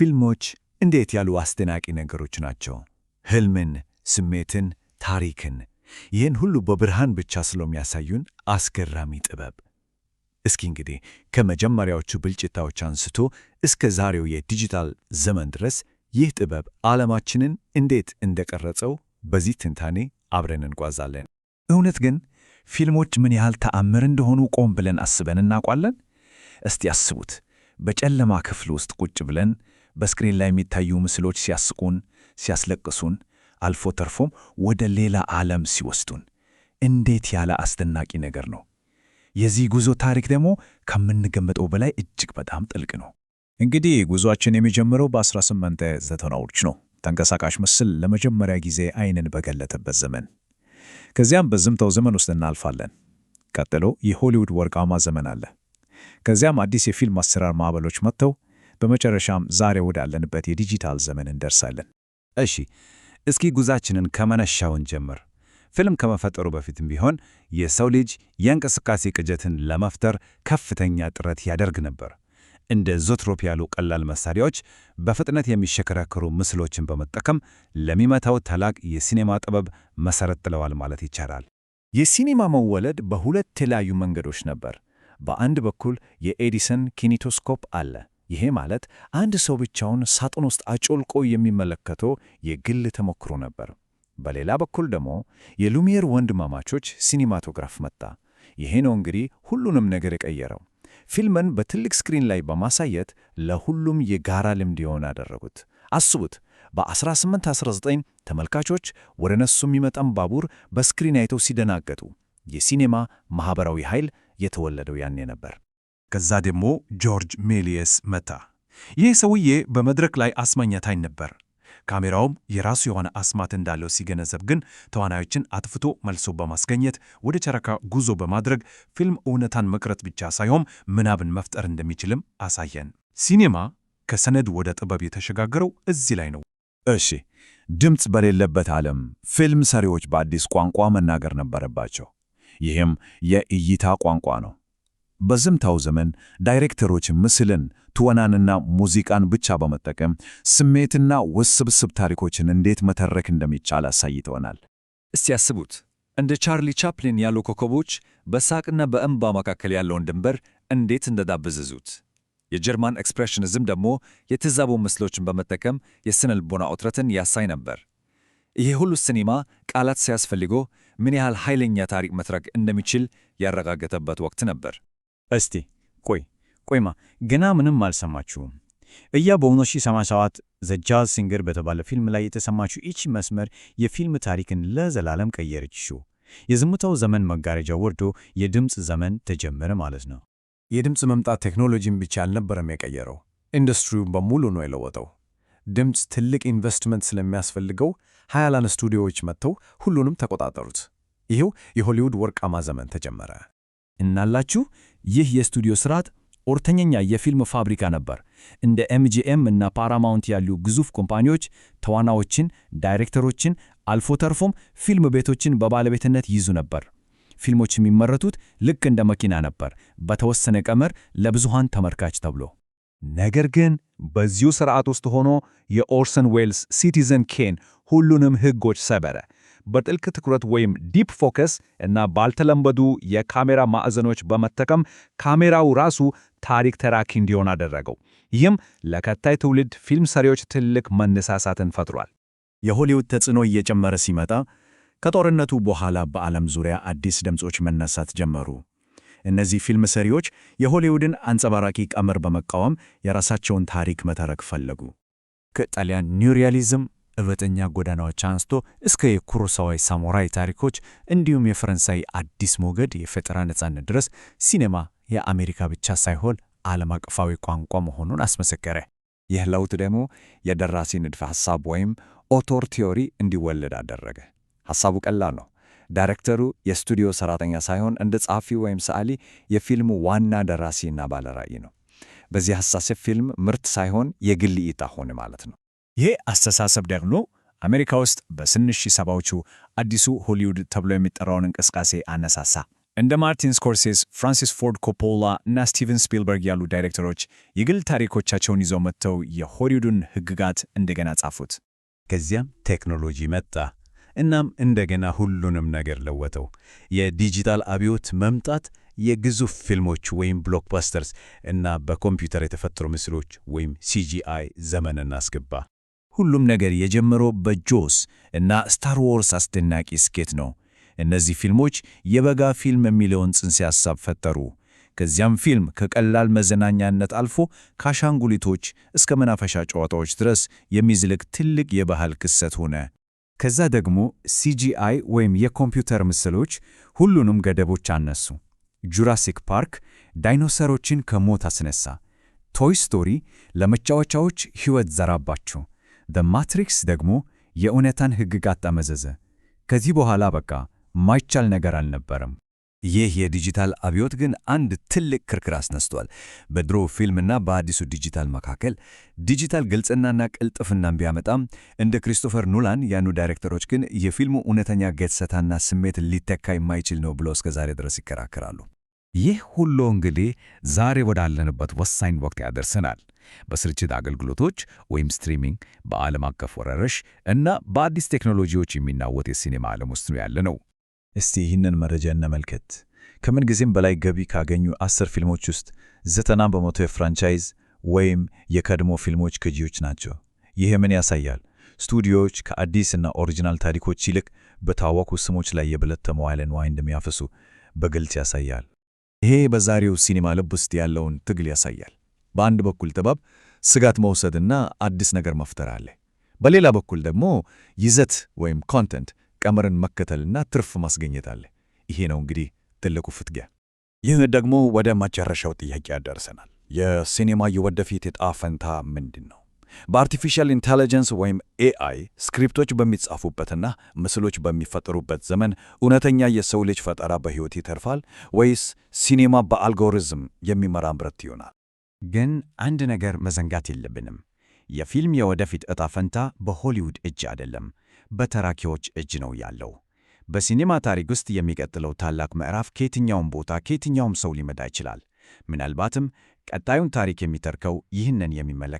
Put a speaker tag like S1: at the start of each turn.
S1: ፊልሞች እንዴት ያሉ አስደናቂ ነገሮች ናቸው! ህልምን፣ ስሜትን፣ ታሪክን ይህን ሁሉ በብርሃን ብቻ ስለሚያሳዩን አስገራሚ ጥበብ። እስኪ እንግዲህ ከመጀመሪያዎቹ ብልጭታዎች አንስቶ እስከ ዛሬው የዲጂታል ዘመን ድረስ ይህ ጥበብ ዓለማችንን እንዴት እንደቀረጸው በዚህ ትንታኔ አብረን እንጓዛለን። እውነት ግን ፊልሞች ምን ያህል ተአምር እንደሆኑ ቆም ብለን አስበን እናውቃለን? እስቲ አስቡት። በጨለማ ክፍል ውስጥ ቁጭ ብለን በስክሪን ላይ የሚታዩ ምስሎች ሲያስቁን፣ ሲያስለቅሱን፣ አልፎ ተርፎም ወደ ሌላ ዓለም ሲወስዱን እንዴት ያለ አስደናቂ ነገር ነው! የዚህ ጉዞ ታሪክ ደግሞ ከምንገምተው በላይ እጅግ በጣም ጥልቅ ነው። እንግዲህ ጉዞአችን የሚጀምረው በ1890ዎች ነው፣ ተንቀሳቃሽ ምስል ለመጀመሪያ ጊዜ ዓይንን በገለጠበት ዘመን። ከዚያም በዝምታው ዘመን ውስጥ እናልፋለን። ቀጥሎ የሆሊውድ ወርቃማ ዘመን አለ። ከዚያም አዲስ የፊልም አሰራር ማዕበሎች መጥተው በመጨረሻም ዛሬ ወዳለንበት የዲጂታል ዘመን እንደርሳለን።
S2: እሺ፣ እስኪ ጉዛችንን ከመነሻውን ጀምር። ፊልም ከመፈጠሩ በፊትም ቢሆን የሰው ልጅ የእንቅስቃሴ ቅጀትን ለመፍጠር ከፍተኛ ጥረት ያደርግ ነበር። እንደ ዞትሮፕ ያሉ ቀላል መሳሪያዎች በፍጥነት የሚሽከረከሩ ምስሎችን በመጠቀም ለሚመታው ታላቅ የሲኔማ ጥበብ መሠረት ጥለዋል ማለት ይቻላል።
S1: የሲኔማ መወለድ በሁለት የተለያዩ መንገዶች ነበር። በአንድ በኩል የኤዲሰን ኪኒቶስኮፕ አለ። ይሄ ማለት አንድ ሰው ብቻውን ሳጥን ውስጥ አጮልቆ የሚመለከተው የግል ተሞክሮ ነበር። በሌላ በኩል ደግሞ የሉሚየር ወንድማማቾች ሲኒማቶግራፍ መጣ። ይሄ ነው እንግዲህ ሁሉንም ነገር የቀየረው። ፊልምን በትልቅ ስክሪን ላይ በማሳየት ለሁሉም የጋራ ልምድ ይሆን አደረጉት። አስቡት፣ በ1819 ተመልካቾች ወደ እነሱ የሚመጣም ባቡር በስክሪን አይተው ሲደናገጡ የሲኔማ ማኅበራዊ ኃይል የተወለደው ያኔ ነበር።
S3: ከዛ ደግሞ ጆርጅ ሜሊየስ መጣ። ይህ ሰውዬ በመድረክ ላይ አስማኛታኝ ነበር። ካሜራውም የራሱ የሆነ አስማት እንዳለው ሲገነዘብ ግን ተዋናዮችን አጥፍቶ መልሶ በማስገኘት ወደ ጨረቃ ጉዞ በማድረግ ፊልም እውነታን መቅረጽ ብቻ ሳይሆን ምናብን መፍጠር እንደሚችልም አሳየን። ሲኔማ ከሰነድ ወደ ጥበብ የተሸጋገረው እዚህ ላይ ነው።
S1: እሺ፣ ድምፅ በሌለበት ዓለም ፊልም ሰሪዎች በአዲስ ቋንቋ መናገር ነበረባቸው። ይህም የእይታ ቋንቋ ነው። በዝምታው ዘመን ዳይሬክተሮች ምስልን፣ ትወናንና ሙዚቃን ብቻ በመጠቀም ስሜትና ውስብስብ ታሪኮችን እንዴት መተረክ እንደሚቻል አሳይተውናል።
S2: እስቲ ያስቡት፣ እንደ ቻርሊ ቻፕሊን ያሉ ኮከቦች በሳቅና በእንባ መካከል ያለውን ድንበር እንዴት እንደዳበዘዙት። የጀርማን ኤክስፕሬሽኒዝም ደግሞ የተዛቡ ምስሎችን በመጠቀም የስነ-ልቦና ውጥረትን ያሳይ ነበር። ይሄ ሁሉ ሲኒማ ቃላት ሳያስፈልገው ምን ያህል ኃይለኛ ታሪክ መትረክ እንደሚችል ያረጋገጠበት ወቅት ነበር።
S4: እስቲ ቆይማ ገና ምንም አልሰማችሁም። በ1987 ዘ ጃዝ ሲንገር በተባለ ፊልም ላይ የተሰማችው ይቺ መስመር የፊልም ታሪክን ለዘላለም ቀየረችው። የዝምታው ዘመን መጋረጃ ወርዶ የድምፅ ዘመን ተጀመረ ማለት ነው።
S3: የድምፅ መምጣት ቴክኖሎጂን ብቻ አልነበረም የቀየረው፣ ኢንዱስትሪውን በሙሉ ነው የለወጠው። ድምፅ ትልቅ ኢንቨስትመንት ስለሚያስፈልገው ሀያላን ስቱዲዮዎች መጥተው ሁሉንም ተቆጣጠሩት። ይሄው የሆሊውድ ወርቃማ ዘመን ተጀመረ።
S4: እናላችሁ ይህ የስቱዲዮ ስርዓት ኦርተኛኛ የፊልም ፋብሪካ ነበር። እንደ ኤምጂኤም እና ፓራማውንት ያሉ ግዙፍ ኮምፓኒዎች ተዋናዮችን፣ ዳይሬክተሮችን አልፎ ተርፎም ፊልም ቤቶችን በባለቤትነት ይዙ ነበር። ፊልሞች የሚመረቱት ልክ እንደ መኪና ነበር፣ በተወሰነ ቀመር ለብዙሃን ተመልካች ተብሎ።
S1: ነገር ግን በዚሁ ስርዓት ውስጥ ሆኖ የኦርሰን ዌልስ ሲቲዘን ኬን ሁሉንም ሕጎች ሰበረ። በጥልቅ ትኩረት ወይም ዲፕ ፎከስ እና ባልተለመዱ የካሜራ ማዕዘኖች በመጠቀም ካሜራው ራሱ ታሪክ ተራኪ እንዲሆን አደረገው። ይህም ለቀጣይ ትውልድ ፊልም ሰሪዎች ትልቅ መነሳሳትን ፈጥሯል።
S4: የሆሊውድ ተጽዕኖ እየጨመረ ሲመጣ ከጦርነቱ በኋላ በዓለም ዙሪያ አዲስ ድምጾች መነሳት ጀመሩ። እነዚህ ፊልም ሰሪዎች የሆሊውድን አንጸባራቂ ቀመር በመቃወም የራሳቸውን ታሪክ መተረክ ፈለጉ። ከጣሊያን ኒውሪያሊዝም እውነተኛ ጎዳናዎች አንስቶ እስከ የኩሮሳዋ ሳሙራይ ታሪኮች እንዲሁም የፈረንሳይ አዲስ ሞገድ የፈጠራ ነጻነት ድረስ ሲኔማ የአሜሪካ ብቻ ሳይሆን ዓለም አቀፋዊ ቋንቋ መሆኑን አስመሰከረ።
S2: ይህ ለውጥ ደግሞ የደራሲ ንድፈ ሐሳብ ወይም ኦቶር ቲዮሪ እንዲወለድ አደረገ። ሐሳቡ ቀላል ነው። ዳይሬክተሩ የስቱዲዮ ሰራተኛ ሳይሆን እንደ ጸሐፊ ወይም ሰዓሊ የፊልሙ ዋና ደራሲና ባለራዕይ ነው። በዚህ አስተሳሰብ ፊልም ምርት ሳይሆን የግል እይታ ሆነ ማለት ነው።
S4: ይህ አስተሳሰብ ደግሞ አሜሪካ ውስጥ በ1970ዎቹ አዲሱ ሆሊውድ ተብሎ የሚጠራውን እንቅስቃሴ አነሳሳ።
S2: እንደ ማርቲን ስኮርሴዝ፣ ፍራንሲስ ፎርድ ኮፖላ እና ስቲቨን ስፒልበርግ ያሉ ዳይሬክተሮች የግል ታሪኮቻቸውን ይዘው መጥተው የሆሊውድን ሕግጋት እንደገና ጻፉት።
S1: ከዚያም ቴክኖሎጂ መጣ። እናም እንደገና ሁሉንም ነገር ለወጠው። የዲጂታል አብዮት መምጣት የግዙፍ ፊልሞች ወይም ብሎክባስተርስ እና በኮምፒውተር የተፈጠሩ ምስሎች ወይም ሲጂአይ ዘመንን አስገባ።
S2: ሁሉም ነገር የጀመረው በጆስ እና ስታር ዋርስ አስደናቂ ስኬት ነው። እነዚህ ፊልሞች የበጋ ፊልም የሚለውን ጽንሰ ሐሳብ ፈጠሩ። ከዚያም ፊልም ከቀላል መዝናኛነት አልፎ ከአሻንጉሊቶች እስከ መናፈሻ ጨዋታዎች ድረስ የሚዝልቅ ትልቅ የባህል ክስተት ሆነ። ከዛ ደግሞ ሲጂአይ ወይም የኮምፒውተር ምስሎች ሁሉንም ገደቦች አነሱ። ጁራሲክ ፓርክ ዳይኖሰሮችን ከሞት አስነሳ። ቶይ ስቶሪ ለመጫወቻዎች ሕይወት ዘራባቸው። ዘ ማትሪክስ ደግሞ የእውነታን ሕግጋት አመዘዘ። ከዚህ በኋላ በቃ ማይቻል ነገር አልነበረም።
S1: ይህ የዲጂታል አብዮት ግን አንድ ትልቅ ክርክር አስነስቷል። በድሮ ፊልምና በአዲሱ ዲጂታል መካከል ዲጂታል ግልጽናና ቅልጥፍናን ቢያመጣም እንደ ክሪስቶፈር ኖላን ያኑ ዳይሬክተሮች ግን የፊልሙ እውነተኛ ገጽታና ስሜት ሊተካ የማይችል ነው ብለው እስከ ዛሬ ድረስ ይከራከራሉ።
S2: ይህ ሁሉ እንግዲህ ዛሬ ወዳለንበት ወሳኝ ወቅት ያደርሰናል። በስርጭት አገልግሎቶች ወይም ስትሪሚንግ፣ በዓለም አቀፍ ወረርሽ እና በአዲስ ቴክኖሎጂዎች የሚናወጥ የሲኔማ ዓለም ውስጥ ያለ ነው።
S1: እስቲ ይህንን መረጃ እንመልከት። ከምን ጊዜም በላይ ገቢ ካገኙ 10 ፊልሞች ውስጥ 90% የፍራንቻይዝ ወይም የቀድሞ ፊልሞች ቅጂዎች ናቸው። ይህ ምን ያሳያል? ስቱዲዮዎች ከአዲስና ኦሪጂናል ታሪኮች ይልቅ በታወቁ ስሞች ላይ የበለጠ መዋዕለ ንዋይ እንደሚያፈሱ በግልጽ ያሳያል።
S2: ይሄ በዛሬው ሲኔማ ልብ ውስጥ ያለውን ትግል ያሳያል። በአንድ በኩል ጥበብ፣ ስጋት መውሰድና አዲስ ነገር መፍጠር አለ። በሌላ በኩል ደግሞ ይዘት ወይም ኮንተንት ቀመርን መከተልና ትርፍ ማስገኘት አለ። ይሄ ነው እንግዲህ ትልቁ ፍትጊያ።
S4: ይህ ደግሞ ወደ መጨረሻው ጥያቄ ያደርሰናል። የሲኔማ የወደፊት ዕጣ ፈንታ ምንድን ነው? በአርቲፊሻል ኢንተለጀንስ ወይም ኤአይ ስክሪፕቶች በሚጻፉበትና ምስሎች በሚፈጠሩበት ዘመን እውነተኛ የሰው ልጅ ፈጠራ በሕይወት ይተርፋል ወይስ ሲኔማ በአልጎሪዝም የሚመራ ብረት ይሆናል? ግን አንድ ነገር መዘንጋት የለብንም። የፊልም የወደፊት ዕጣ ፈንታ በሆሊውድ እጅ አይደለም፣ በተራኪዎች እጅ ነው ያለው። በሲኔማ ታሪክ ውስጥ የሚቀጥለው ታላቅ ምዕራፍ ከየትኛውም ቦታ ከየትኛውም ሰው ሊመጣ ይችላል። ምናልባትም ቀጣዩን ታሪክ የሚተርከው ይህንን የሚመለከት